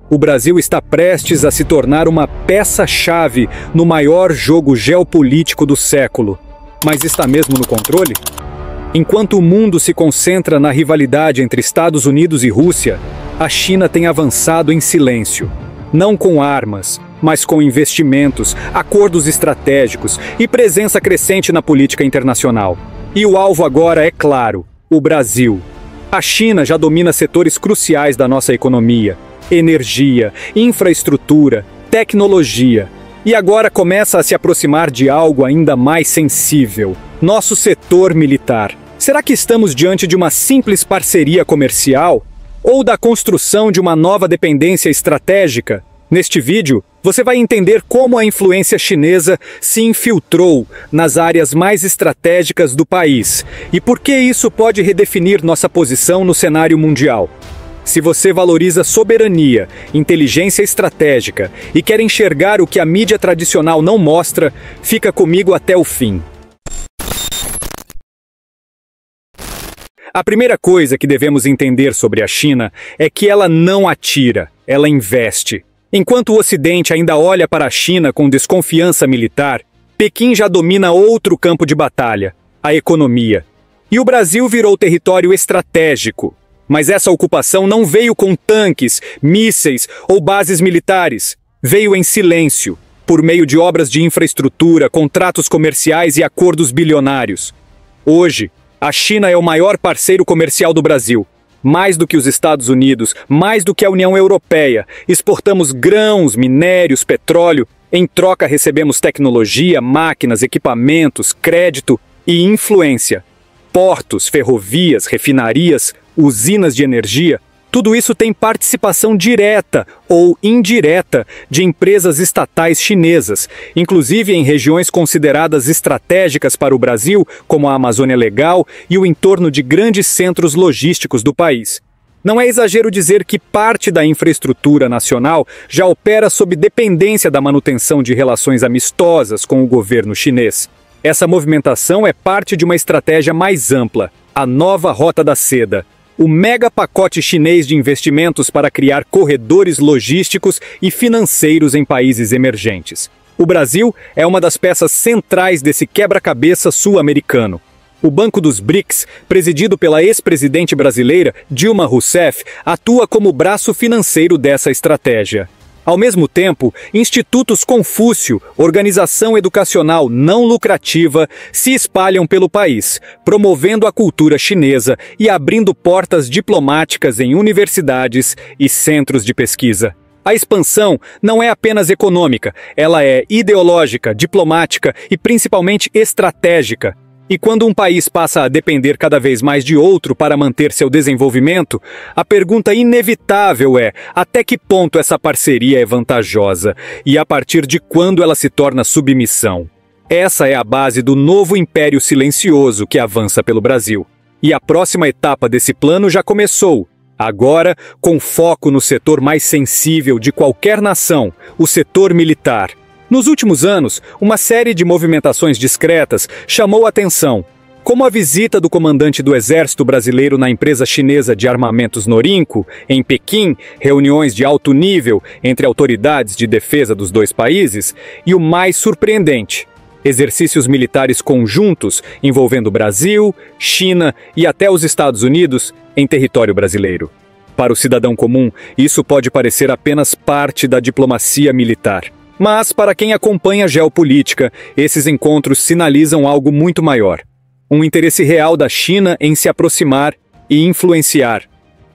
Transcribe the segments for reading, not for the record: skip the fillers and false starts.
O Brasil está prestes a se tornar uma peça-chave no maior jogo geopolítico do século. Mas está mesmo no controle? Enquanto o mundo se concentra na rivalidade entre Estados Unidos e Rússia, a China tem avançado em silêncio. Não com armas, mas com investimentos, acordos estratégicos e presença crescente na política internacional. E o alvo agora é claro: o Brasil. A China já domina setores cruciais da nossa economia: energia, infraestrutura, tecnologia. E agora começa a se aproximar de algo ainda mais sensível: nosso setor militar. Será que estamos diante de uma simples parceria comercial? Ou da construção de uma nova dependência estratégica? Neste vídeo, você vai entender como a influência chinesa se infiltrou nas áreas mais estratégicas do país e por que isso pode redefinir nossa posição no cenário mundial. Se você valoriza soberania, inteligência estratégica e quer enxergar o que a mídia tradicional não mostra, fica comigo até o fim. A primeira coisa que devemos entender sobre a China é que ela não atira, ela investe. Enquanto o Ocidente ainda olha para a China com desconfiança militar, Pequim já domina outro campo de batalha: a economia. E o Brasil virou território estratégico. Mas essa ocupação não veio com tanques, mísseis ou bases militares. Veio em silêncio, por meio de obras de infraestrutura, contratos comerciais e acordos bilionários. Hoje, a China é o maior parceiro comercial do Brasil. Mais do que os Estados Unidos, mais do que a União Europeia. Exportamos grãos, minérios, petróleo. Em troca recebemos tecnologia, máquinas, equipamentos, crédito e influência. Portos, ferrovias, refinarias, usinas de energia, tudo isso tem participação direta ou indireta de empresas estatais chinesas, inclusive em regiões consideradas estratégicas para o Brasil, como a Amazônia Legal e o entorno de grandes centros logísticos do país. Não é exagero dizer que parte da infraestrutura nacional já opera sob dependência da manutenção de relações amistosas com o governo chinês. Essa movimentação é parte de uma estratégia mais ampla: a nova Rota da Seda. O mega pacote chinês de investimentos para criar corredores logísticos e financeiros em países emergentes. O Brasil é uma das peças centrais desse quebra-cabeça sul-americano. O Banco dos BRICS, presidido pela ex-presidente brasileira Dilma Rousseff, atua como braço financeiro dessa estratégia. Ao mesmo tempo, institutos Confúcio, organização educacional não lucrativa, se espalham pelo país, promovendo a cultura chinesa e abrindo portas diplomáticas em universidades e centros de pesquisa. A expansão não é apenas econômica, ela é ideológica, diplomática e principalmente estratégica. E quando um país passa a depender cada vez mais de outro para manter seu desenvolvimento, a pergunta inevitável é: até que ponto essa parceria é vantajosa e a partir de quando ela se torna submissão? Essa é a base do novo império silencioso que avança pelo Brasil. E a próxima etapa desse plano já começou, agora com foco no setor mais sensível de qualquer nação, o setor militar. Nos últimos anos, uma série de movimentações discretas chamou a atenção, como a visita do comandante do Exército Brasileiro na empresa chinesa de armamentos Norinco, em Pequim, reuniões de alto nível entre autoridades de defesa dos dois países, e o mais surpreendente: exercícios militares conjuntos envolvendo Brasil, China e até os Estados Unidos em território brasileiro. Para o cidadão comum, isso pode parecer apenas parte da diplomacia militar. Mas, para quem acompanha a geopolítica, esses encontros sinalizam algo muito maior: um interesse real da China em se aproximar e influenciar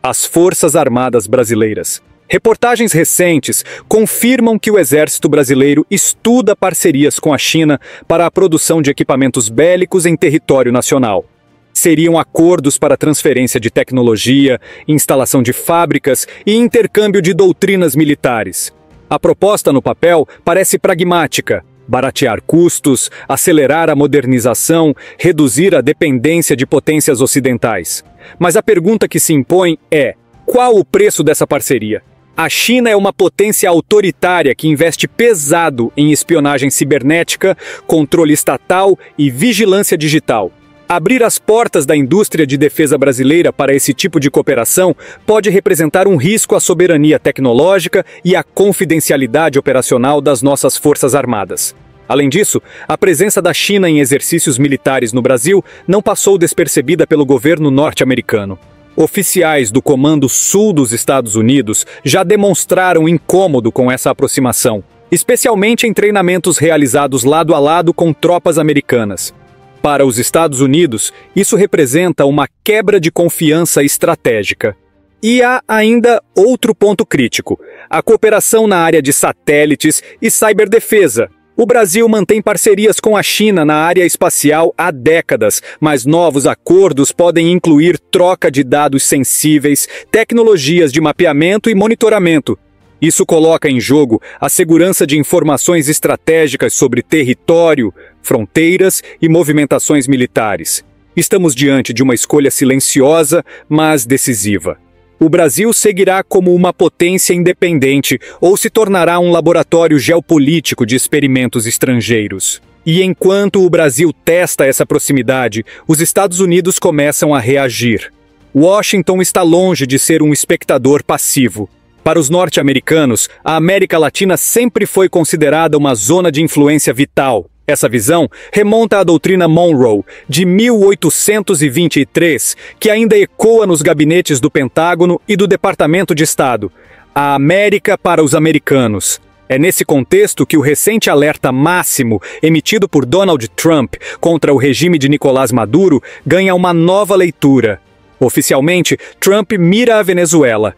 as Forças Armadas brasileiras. Reportagens recentes confirmam que o Exército Brasileiro estuda parcerias com a China para a produção de equipamentos bélicos em território nacional. Seriam acordos para transferência de tecnologia, instalação de fábricas e intercâmbio de doutrinas militares. A proposta no papel parece pragmática: baratear custos, acelerar a modernização, reduzir a dependência de potências ocidentais. Mas a pergunta que se impõe é: qual o preço dessa parceria? A China é uma potência autoritária que investe pesado em espionagem cibernética, controle estatal e vigilância digital. Abrir as portas da indústria de defesa brasileira para esse tipo de cooperação pode representar um risco à soberania tecnológica e à confidencialidade operacional das nossas Forças Armadas. Além disso, a presença da China em exercícios militares no Brasil não passou despercebida pelo governo norte-americano. Oficiais do Comando Sul dos Estados Unidos já demonstraram incômodo com essa aproximação, especialmente em treinamentos realizados lado a lado com tropas americanas. Para os Estados Unidos, isso representa uma quebra de confiança estratégica. E há ainda outro ponto crítico: a cooperação na área de satélites e ciberdefesa. O Brasil mantém parcerias com a China na área espacial há décadas, mas novos acordos podem incluir troca de dados sensíveis, tecnologias de mapeamento e monitoramento. Isso coloca em jogo a segurança de informações estratégicas sobre território, fronteiras e movimentações militares. Estamos diante de uma escolha silenciosa, mas decisiva. O Brasil seguirá como uma potência independente ou se tornará um laboratório geopolítico de experimentos estrangeiros. E enquanto o Brasil testa essa proximidade, os Estados Unidos começam a reagir. Washington está longe de ser um espectador passivo. Para os norte-americanos, a América Latina sempre foi considerada uma zona de influência vital. Essa visão remonta à doutrina Monroe, de 1823, que ainda ecoa nos gabinetes do Pentágono e do Departamento de Estado. A América para os americanos. É nesse contexto que o recente alerta máximo emitido por Donald Trump contra o regime de Nicolás Maduro ganha uma nova leitura. Oficialmente, Trump mira a Venezuela.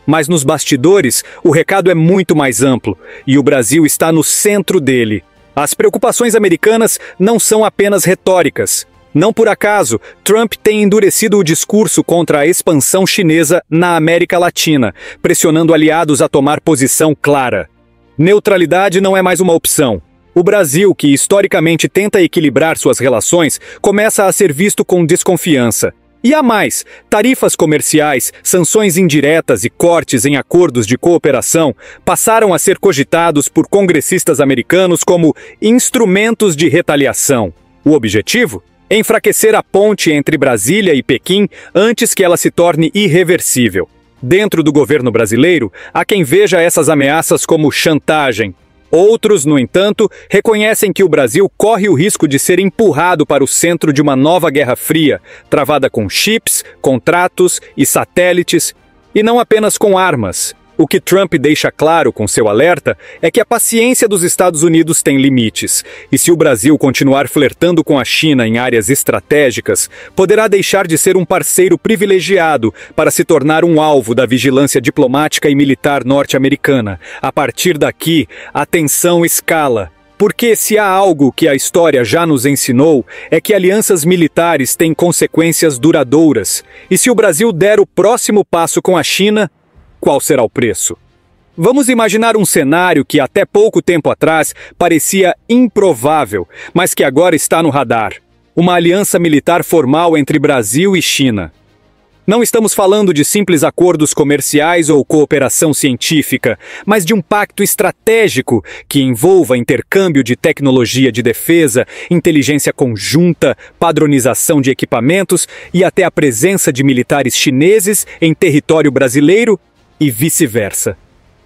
Mas nos bastidores, o recado é muito mais amplo, e o Brasil está no centro dele. As preocupações americanas não são apenas retóricas. Não por acaso, Trump tem endurecido o discurso contra a expansão chinesa na América Latina, pressionando aliados a tomar posição clara. Neutralidade não é mais uma opção. O Brasil, que historicamente tenta equilibrar suas relações, começa a ser visto com desconfiança. E há mais: tarifas comerciais, sanções indiretas e cortes em acordos de cooperação passaram a ser cogitados por congressistas americanos como instrumentos de retaliação. O objetivo? Enfraquecer a ponte entre Brasília e Pequim antes que ela se torne irreversível. Dentro do governo brasileiro, há quem veja essas ameaças como chantagem. Outros, no entanto, reconhecem que o Brasil corre o risco de ser empurrado para o centro de uma nova Guerra Fria, travada com chips, contratos e satélites, e não apenas com armas. O que Trump deixa claro com seu alerta é que a paciência dos Estados Unidos tem limites, e se o Brasil continuar flertando com a China em áreas estratégicas, poderá deixar de ser um parceiro privilegiado para se tornar um alvo da vigilância diplomática e militar norte-americana. A partir daqui, a tensão escala. Porque se há algo que a história já nos ensinou, é que alianças militares têm consequências duradouras. E se o Brasil der o próximo passo com a China, qual será o preço? Vamos imaginar um cenário que até pouco tempo atrás parecia improvável, mas que agora está no radar. Uma aliança militar formal entre Brasil e China. Não estamos falando de simples acordos comerciais ou cooperação científica, mas de um pacto estratégico que envolva intercâmbio de tecnologia de defesa, inteligência conjunta, padronização de equipamentos e até a presença de militares chineses em território brasileiro e vice-versa.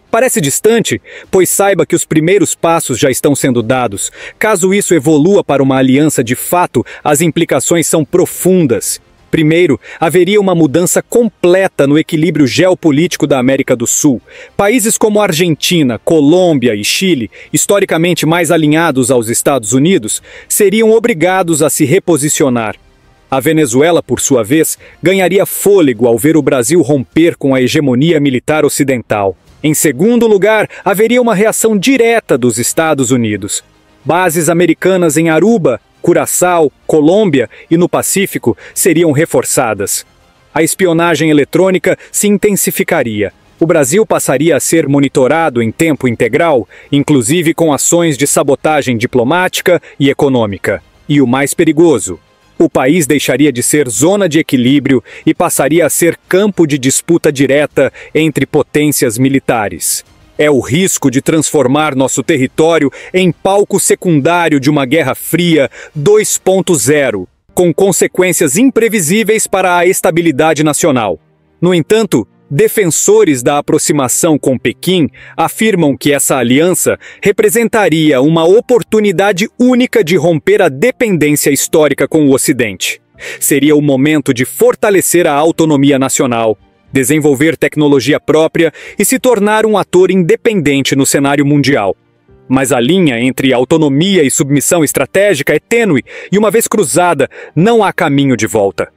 Parece distante, pois saiba que os primeiros passos já estão sendo dados. Caso isso evolua para uma aliança de fato, as implicações são profundas. Primeiro, haveria uma mudança completa no equilíbrio geopolítico da América do Sul. Países como Argentina, Colômbia e Chile, historicamente mais alinhados aos Estados Unidos, seriam obrigados a se reposicionar. A Venezuela, por sua vez, ganharia fôlego ao ver o Brasil romper com a hegemonia militar ocidental. Em segundo lugar, haveria uma reação direta dos Estados Unidos. Bases americanas em Aruba, Curaçao, Colômbia e no Pacífico seriam reforçadas. A espionagem eletrônica se intensificaria. O Brasil passaria a ser monitorado em tempo integral, inclusive com ações de sabotagem diplomática e econômica. E o mais perigoso: o país deixaria de ser zona de equilíbrio e passaria a ser campo de disputa direta entre potências militares. É o risco de transformar nosso território em palco secundário de uma Guerra Fria 2.0, com consequências imprevisíveis para a estabilidade nacional. No entanto, defensores da aproximação com Pequim afirmam que essa aliança representaria uma oportunidade única de romper a dependência histórica com o Ocidente. Seria o momento de fortalecer a autonomia nacional, desenvolver tecnologia própria e se tornar um ator independente no cenário mundial. Mas a linha entre autonomia e submissão estratégica é tênue e, uma vez cruzada, não há caminho de volta.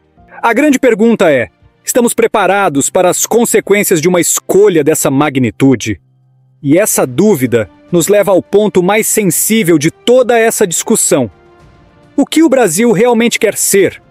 A grande pergunta é: estamos preparados para as consequências de uma escolha dessa magnitude? E essa dúvida nos leva ao ponto mais sensível de toda essa discussão. O que o Brasil realmente quer ser?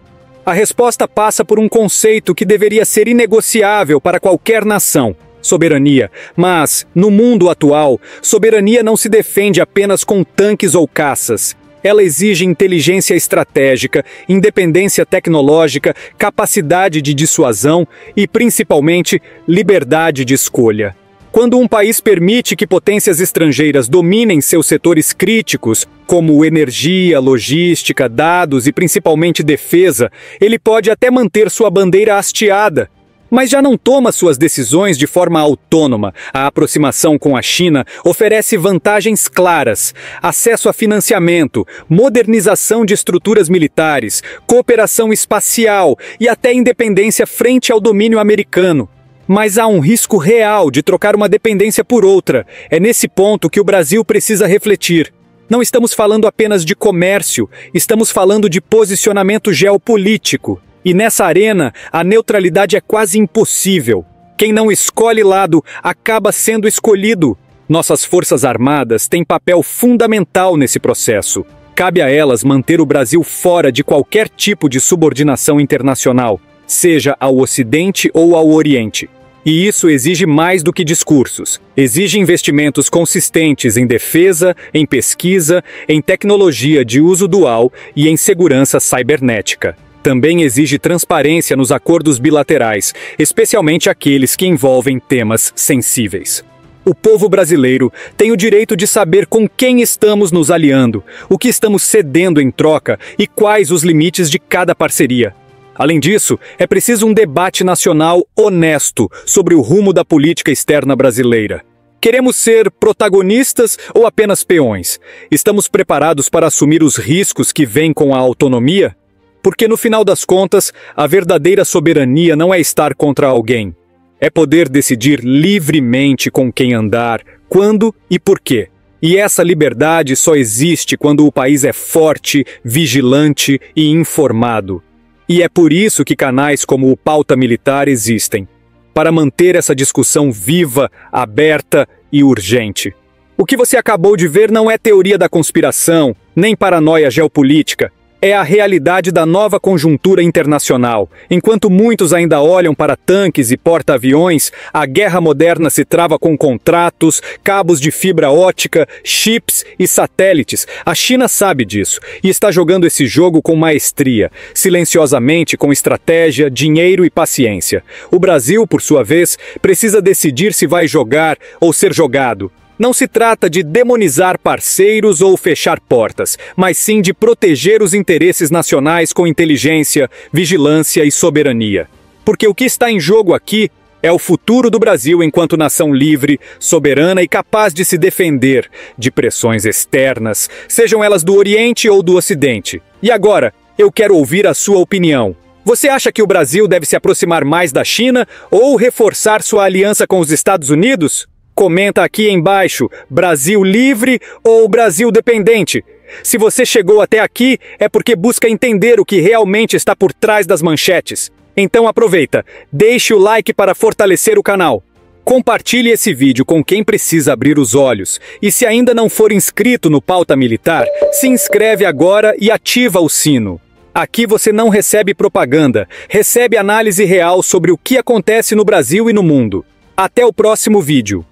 A resposta passa por um conceito que deveria ser inegociável para qualquer nação: soberania. Mas, no mundo atual, soberania não se defende apenas com tanques ou caças. Ela exige inteligência estratégica, independência tecnológica, capacidade de dissuasão e, principalmente, liberdade de escolha. Quando um país permite que potências estrangeiras dominem seus setores críticos, como energia, logística, dados e principalmente defesa, ele pode até manter sua bandeira hasteada, mas já não toma suas decisões de forma autônoma. A aproximação com a China oferece vantagens claras: acesso a financiamento, modernização de estruturas militares, cooperação espacial e até independência frente ao domínio americano. Mas há um risco real de trocar uma dependência por outra. É nesse ponto que o Brasil precisa refletir. Não estamos falando apenas de comércio, estamos falando de posicionamento geopolítico. E nessa arena, a neutralidade é quase impossível. Quem não escolhe lado acaba sendo escolhido. Nossas forças armadas têm papel fundamental nesse processo. Cabe a elas manter o Brasil fora de qualquer tipo de subordinação internacional, seja ao Ocidente ou ao Oriente. E isso exige mais do que discursos. Exige investimentos consistentes em defesa, em pesquisa, em tecnologia de uso dual e em segurança cibernética. Também exige transparência nos acordos bilaterais, especialmente aqueles que envolvem temas sensíveis. O povo brasileiro tem o direito de saber com quem estamos nos aliando, o que estamos cedendo em troca e quais os limites de cada parceria. Além disso, é preciso um debate nacional honesto sobre o rumo da política externa brasileira. Queremos ser protagonistas ou apenas peões? Estamos preparados para assumir os riscos que vêm com a autonomia? Porque no final das contas, a verdadeira soberania não é estar contra alguém. É poder decidir livremente com quem andar, quando e por quê. E essa liberdade só existe quando o país é forte, vigilante e informado. E é por isso que canais como o Pauta Militar existem. Para manter essa discussão viva, aberta e urgente. O que você acabou de ver não é teoria da conspiração, nem paranoia geopolítica. É a realidade da nova conjuntura internacional. Enquanto muitos ainda olham para tanques e porta-aviões, a guerra moderna se trava com contratos, cabos de fibra ótica, chips e satélites. A China sabe disso e está jogando esse jogo com maestria, silenciosamente, com estratégia, dinheiro e paciência. O Brasil, por sua vez, precisa decidir se vai jogar ou ser jogado. Não se trata de demonizar parceiros ou fechar portas, mas sim de proteger os interesses nacionais com inteligência, vigilância e soberania. Porque o que está em jogo aqui é o futuro do Brasil enquanto nação livre, soberana e capaz de se defender de pressões externas, sejam elas do Oriente ou do Ocidente. E agora, eu quero ouvir a sua opinião. Você acha que o Brasil deve se aproximar mais da China ou reforçar sua aliança com os Estados Unidos? Comenta aqui embaixo, Brasil livre ou Brasil dependente? Se você chegou até aqui, é porque busca entender o que realmente está por trás das manchetes. Então aproveita, deixe o like para fortalecer o canal. Compartilhe esse vídeo com quem precisa abrir os olhos. E se ainda não for inscrito no Pauta Militar, se inscreve agora e ativa o sino. Aqui você não recebe propaganda, recebe análise real sobre o que acontece no Brasil e no mundo. Até o próximo vídeo.